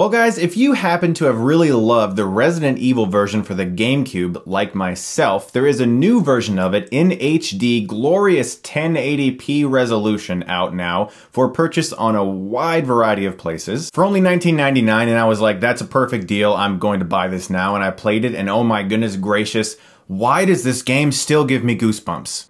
Well guys, if you happen to have really loved the Resident Evil version for the GameCube, like myself, there is a new version of it in HD, glorious 1080p resolution out now for purchase on a wide variety of places for only $19.99, and I was like, that's a perfect deal, I'm going to buy this now, and I played it, and oh my goodness gracious, why does this game still give me goosebumps?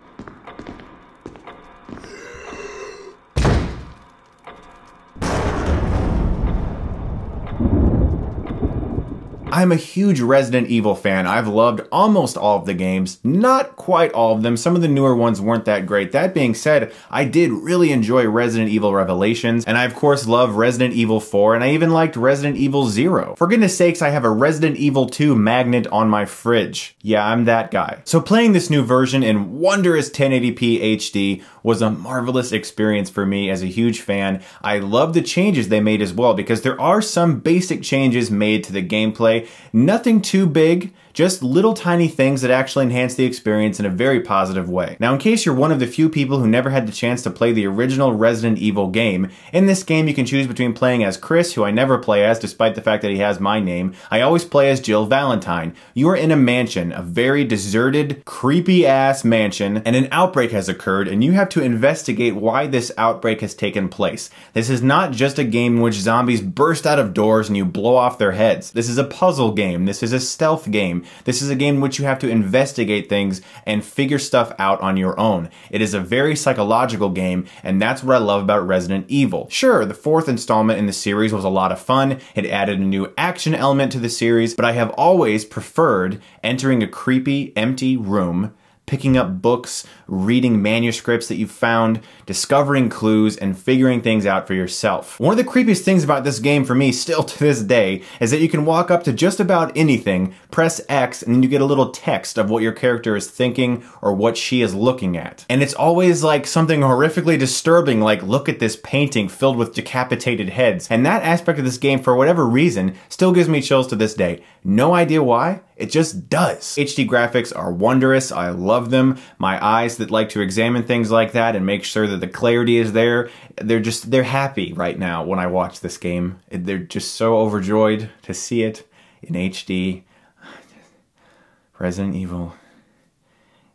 I'm a huge Resident Evil fan. I've loved almost all of the games, not quite all of them. Some of the newer ones weren't that great. That being said, I did really enjoy Resident Evil Revelations, and I of course love Resident Evil 4, and I even liked Resident Evil 0. For goodness sakes, I have a Resident Evil 2 magnet on my fridge. Yeah, I'm that guy. So playing this new version in wondrous 1080p HD was a marvelous experience for me as a huge fan. I love the changes they made as well, because there are some basic changes made to the gameplay. Nothing too big, just little tiny things that actually enhance the experience in a very positive way. Now, in case you're one of the few people who never had the chance to play the original Resident Evil game, in this game you can choose between playing as Chris, who I never play as despite the fact that he has my name. I always play as Jill Valentine. You are in a mansion, a very deserted, creepy-ass mansion, and an outbreak has occurred, and you have to investigate why this outbreak has taken place. This is not just a game in which zombies burst out of doors and you blow off their heads. This is a puzzle game. This is a stealth game. This is a game in which you have to investigate things and figure stuff out on your own. It is a very psychological game, and that's what I love about Resident Evil. Sure, the fourth installment in the series was a lot of fun. It added a new action element to the series, but I have always preferred entering a creepy, empty room, picking up books, reading manuscripts that you've found, discovering clues, and figuring things out for yourself. One of the creepiest things about this game for me, still to this day, is that you can walk up to just about anything, press X, and then you get a little text of what your character is thinking or what she is looking at. And it's always like something horrifically disturbing, like look at this painting filled with decapitated heads. And that aspect of this game, for whatever reason, still gives me chills to this day. No idea why, it just does. HD graphics are wondrous, I love them. My eyes that like to examine things like that and make sure that the clarity is there, they're happy right now when I watch this game. They're just so overjoyed to see it in HD. Resident Evil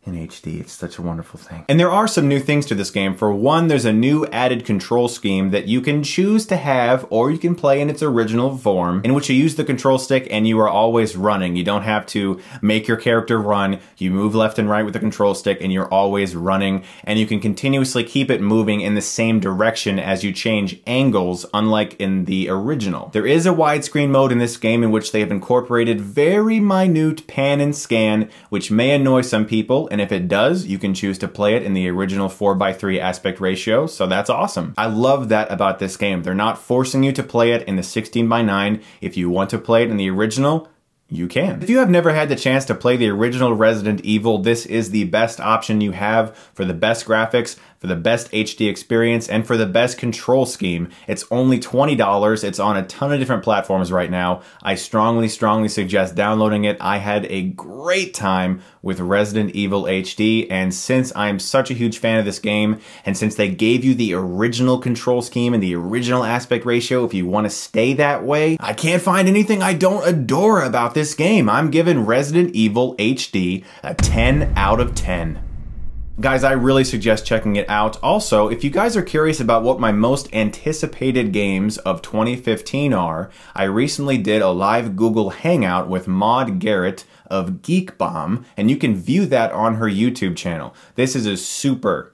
in HD. It's such a wonderful thing. And there are some new things to this game. For one, there's a new added control scheme that you can choose to have, or you can play in its original form, in which you use the control stick and you are always running. You don't have to make your character run. You move left and right with the control stick and you're always running, and you can continuously keep it moving in the same direction as you change angles, unlike in the original. There is a widescreen mode in this game in which they have incorporated very minute pan and scan, which may annoy some people, and if it does, you can choose to play it in the original 4:3 aspect ratio, so that's awesome. I love that about this game. They're not forcing you to play it in the 16:9. If you want to play it in the original, you can. If you have never had the chance to play the original Resident Evil, this is the best option you have for the best graphics, for the best HD experience, and for the best control scheme. It's only $20. It's on a ton of different platforms right now. I strongly suggest downloading it. I had a great time with Resident Evil HD, and since I'm such a huge fan of this game, and since they gave you the original control scheme and the original aspect ratio, if you want to stay that way, I can't find anything I don't adore about this game. I'm giving Resident Evil HD a 10 out of 10. Guys, I really suggest checking it out. Also, if you guys are curious about what my most anticipated games of 2015 are, I recently did a live Google Hangout with Maud Garrett of Geek Bomb, and you can view that on her YouTube channel. This is a super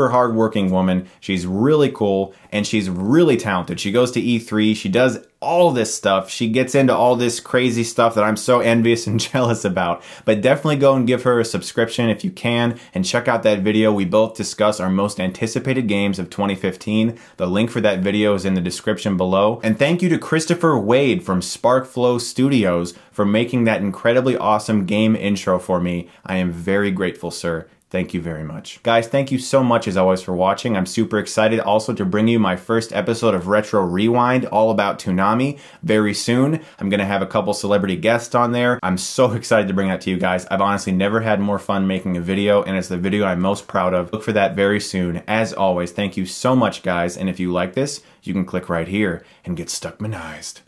hardworking woman. She's really cool, and she's really talented. She goes to E3, she does all this stuff. She gets into all this crazy stuff that I'm so envious and jealous about. But definitely go and give her a subscription if you can, and check out that video. We both discuss our most anticipated games of 2015. The link for that video is in the description below. And thank you to Christopher Wade from SparkFlow Studios for making that incredibly awesome game intro for me. I am very grateful, sir. Thank you very much. Guys, thank you so much as always for watching. I'm super excited also to bring you my first episode of Retro Rewind, all about Toonami, very soon. I'm gonna have a couple celebrity guests on there. I'm so excited to bring that to you guys. I've honestly never had more fun making a video, and it's the video I'm most proud of. Look for that very soon. As always, thank you so much, guys, and if you like this, you can click right here and get Stuckmanized.